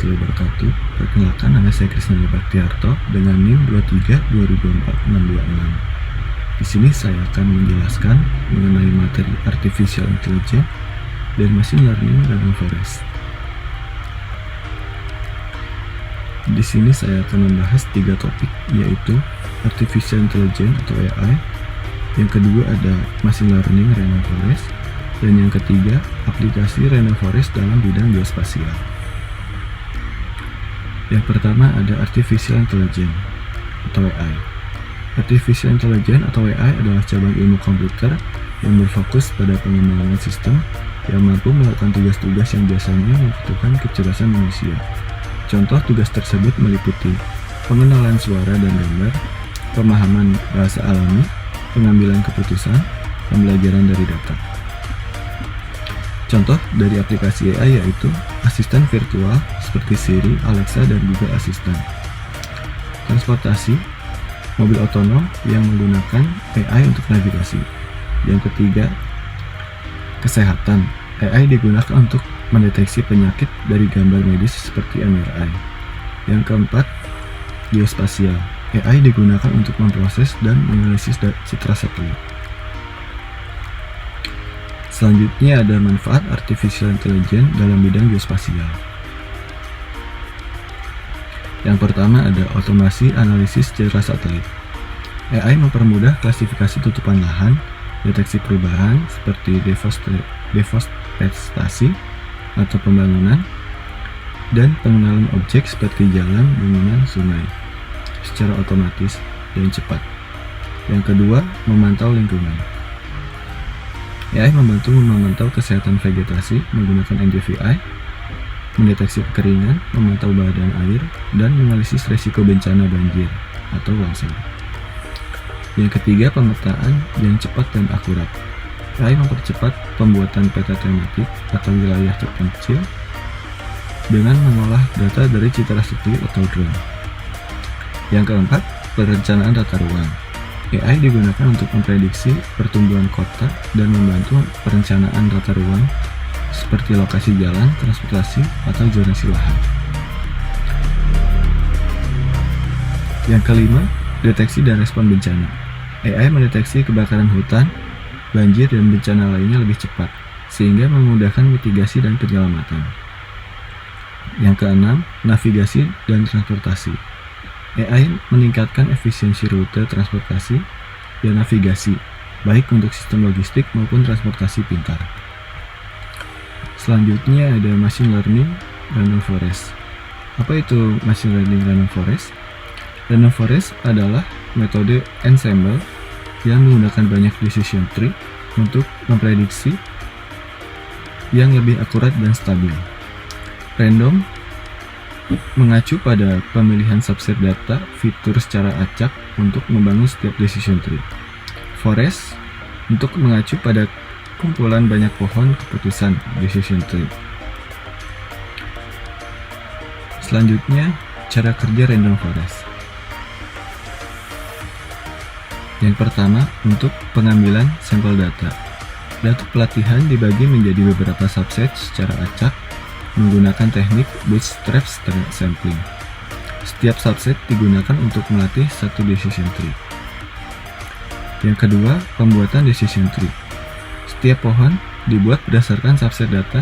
warahmatullahi wabarakatuh. Perkenalkan, nama saya Krisnandi Baktiarto dengan NIM 23204626. Di sini saya akan menjelaskan mengenai materi Artificial Intelligence dan Machine Learning Random Forest. Di sini saya akan membahas 3 topik, yaitu Artificial Intelligence atau AI, yang kedua ada Machine Learning Random Forest, dan yang ketiga aplikasi Random Forest dalam bidang geospasial. Yang pertama ada Artificial Intelligence atau AI. Artificial Intelligence atau AI adalah cabang ilmu komputer yang berfokus pada pengembangan sistem yang mampu melakukan tugas-tugas yang biasanya membutuhkan kecerdasan manusia. Contoh tugas tersebut meliputi pengenalan suara dan gambar, pemahaman bahasa alami, pengambilan keputusan, pembelajaran dari data. Contoh dari aplikasi AI yaitu asisten virtual seperti Siri, Alexa, dan Google Assistant. Transportasi, mobil otonom yang menggunakan AI untuk navigasi. Yang ketiga, kesehatan. AI digunakan untuk mendeteksi penyakit dari gambar medis seperti MRI. Yang keempat, geospasial. AI digunakan untuk memproses dan menganalisis citra satelit. Selanjutnya ada manfaat Artificial Intelligence dalam bidang geospasial. Yang pertama ada otomasi analisis citra satelit. AI mempermudah klasifikasi tutupan lahan, deteksi perubahan seperti deforestasi atau pembangunan, dan pengenalan objek seperti jalan, bangunan, sungai secara otomatis dan cepat. Yang kedua, memantau lingkungan. AI membantu memantau kesehatan vegetasi menggunakan NDVI, mendeteksi kekeringan, memantau badan air, dan menganalisis risiko bencana banjir atau longsor. Yang ketiga, pemetaan yang cepat dan akurat. AI mempercepat pembuatan peta tematik atau wilayah terpencil dengan mengolah data dari citra satelit atau drone. Yang keempat, perencanaan tata ruang. AI digunakan untuk memprediksi pertumbuhan kota dan membantu perencanaan tata ruang seperti lokasi jalan, transportasi, atau zonasi lahan. Yang kelima, deteksi dan respon bencana. AI mendeteksi kebakaran hutan, banjir, dan bencana lainnya lebih cepat, sehingga memudahkan mitigasi dan penyelamatan. Yang keenam, navigasi dan transportasi. AI meningkatkan efisiensi rute transportasi dan navigasi, baik untuk sistem logistik maupun transportasi pintar. Selanjutnya ada Machine Learning Random Forest. Apa itu Machine Learning Random Forest? Random Forest adalah metode ensemble yang menggunakan banyak decision tree untuk memprediksi yang lebih akurat dan stabil. Random mengacu pada pemilihan subset data fitur secara acak untuk membangun setiap decision tree. Forest untuk mengacu pada kumpulan banyak pohon keputusan decision tree. Selanjutnya, cara kerja random forest. Yang pertama, untuk pengambilan sampel data. Data pelatihan dibagi menjadi beberapa subset secara acak menggunakan teknik bootstrap sampling. Setiap subset digunakan untuk melatih satu decision tree. Yang kedua, pembuatan decision tree. Setiap pohon dibuat berdasarkan subset data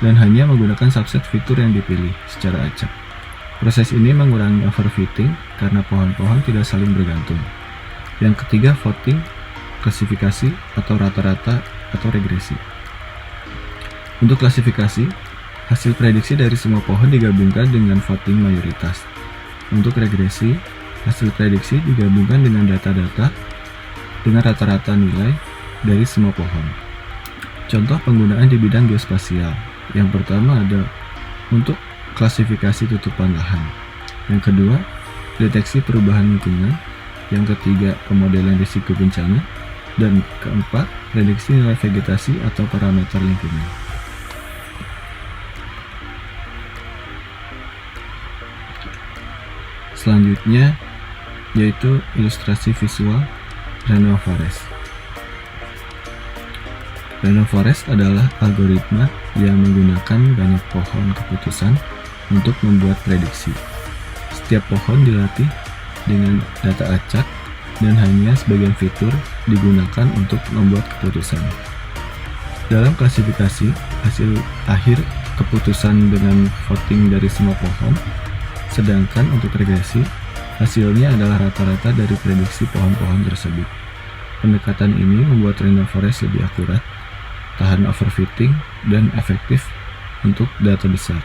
dan hanya menggunakan subset fitur yang dipilih secara acak. Proses ini mengurangi overfitting karena pohon-pohon tidak saling bergantung. Yang ketiga, voting, klasifikasi atau rata-rata atau regresi. Untuk klasifikasi, hasil prediksi dari semua pohon digabungkan dengan voting mayoritas. Untuk regresi, hasil prediksi digabungkan dengan data-data dengan rata-rata nilai dari semua pohon. Contoh penggunaan di bidang geospasial. Yang pertama ada untuk klasifikasi tutupan lahan. Yang kedua, deteksi perubahan lingkungan. Yang ketiga, pemodelan risiko bencana. Dan keempat, prediksi nilai vegetasi atau parameter lingkungan. Selanjutnya yaitu ilustrasi visual Random Forest. Random Forest adalah algoritma yang menggunakan banyak pohon keputusan untuk membuat prediksi. Setiap pohon dilatih dengan data acak dan hanya sebagian fitur digunakan untuk membuat keputusan. Dalam klasifikasi, hasil akhir keputusan dengan voting dari semua pohon, sedangkan untuk regresi, hasilnya adalah rata-rata dari prediksi pohon-pohon tersebut. Pendekatan ini membuat random forest lebih akurat, tahan overfitting, dan efektif untuk data besar.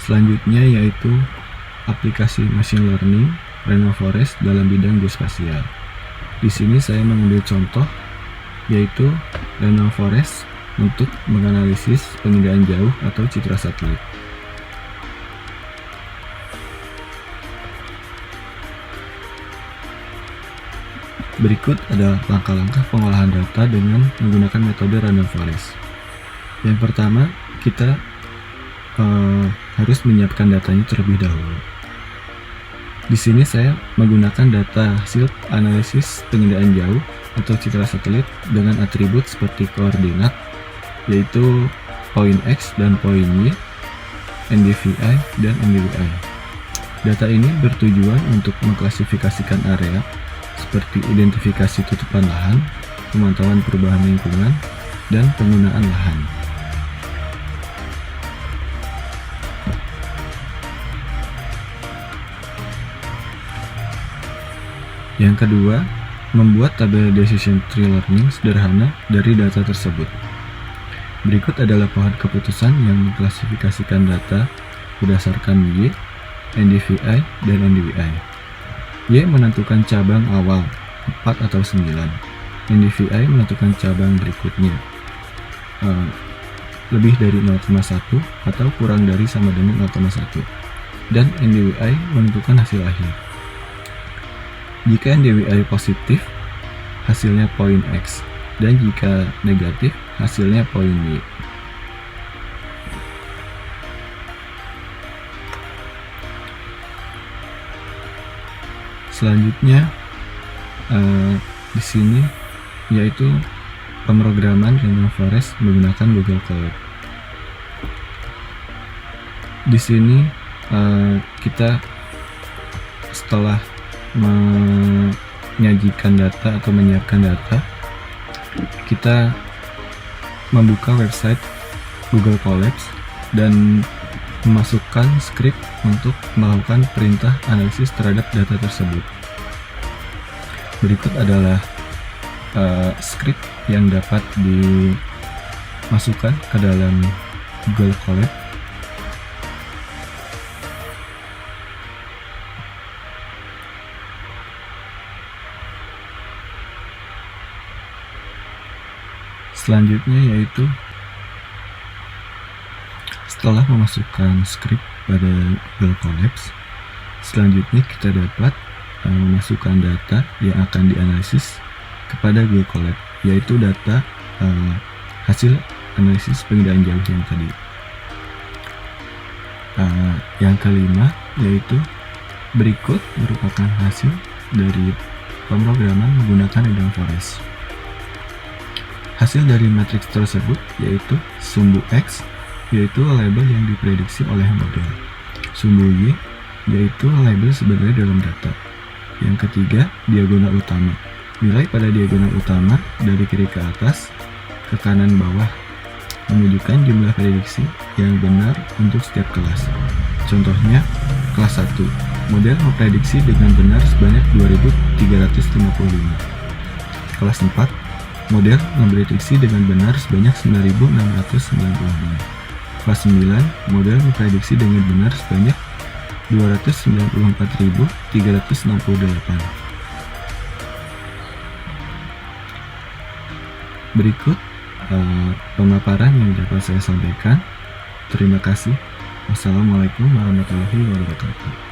Selanjutnya yaitu aplikasi machine learning random forest dalam bidang geospasial. Di sini saya mengambil contoh yaitu random forest untuk menganalisis pengindaan jauh atau citra satelit. Berikut adalah langkah-langkah pengolahan data dengan menggunakan metode random forest. Yang pertama, kita harus menyiapkan datanya terlebih dahulu. Di sini saya menggunakan data hasil analisis pengindaan jauh atau citra satelit dengan atribut seperti koordinat, yaitu point X dan point Y, NDVI, dan NDWI. Data ini bertujuan untuk mengklasifikasikan area seperti identifikasi tutupan lahan, pemantauan perubahan lingkungan, dan penggunaan lahan. Yang kedua, membuat tabel decision tree learning sederhana dari data tersebut. Berikut adalah pohon keputusan yang mengklasifikasikan data berdasarkan Y, NDVI, dan NDWI. Y menentukan cabang awal 4 atau 9. NDVI menentukan cabang berikutnya lebih dari 0,1 atau kurang dari sama dengan 0,1. Dan NDWI menentukan hasil akhir. Jika NDWI positif, hasilnya point X, dan jika negatif, hasilnya point Y. Selanjutnya, di sini yaitu pemrograman random forest menggunakan Google Colab. Di sini kita setelah menyajikan data atau menyiapkan data, kita membuka website Google Colabs dan memasukkan script untuk melakukan perintah analisis terhadap data tersebut. Berikut adalah script yang dapat dimasukkan ke dalam Google Colab. Selanjutnya yaitu setelah memasukkan script pada Google Colabs, selanjutnya kita dapat memasukkan data yang akan dianalisis kepada Google Colab, yaitu data hasil analisis pengindaan jauh yang tadi. Yang kelima yaitu berikut merupakan hasil dari pemrograman menggunakan random forest. Hasil dari matriks tersebut yaitu sumbu X, yaitu label yang diprediksi oleh model. Sumbu Y, yaitu label sebenarnya dalam data. Yang ketiga, diagonal utama. Nilai pada diagonal utama dari kiri ke atas ke kanan bawah menunjukkan jumlah prediksi yang benar untuk setiap kelas. Contohnya, kelas 1. Model memprediksi dengan benar sebanyak 2355. Kelas 4. Model memprediksi dengan benar sebanyak 9695. Kelas 9, model memprediksi dengan benar sebanyak 294.368. Berikut pemaparan yang dapat saya sampaikan. Terima kasih. Wassalamualaikum warahmatullahi wabarakatuh.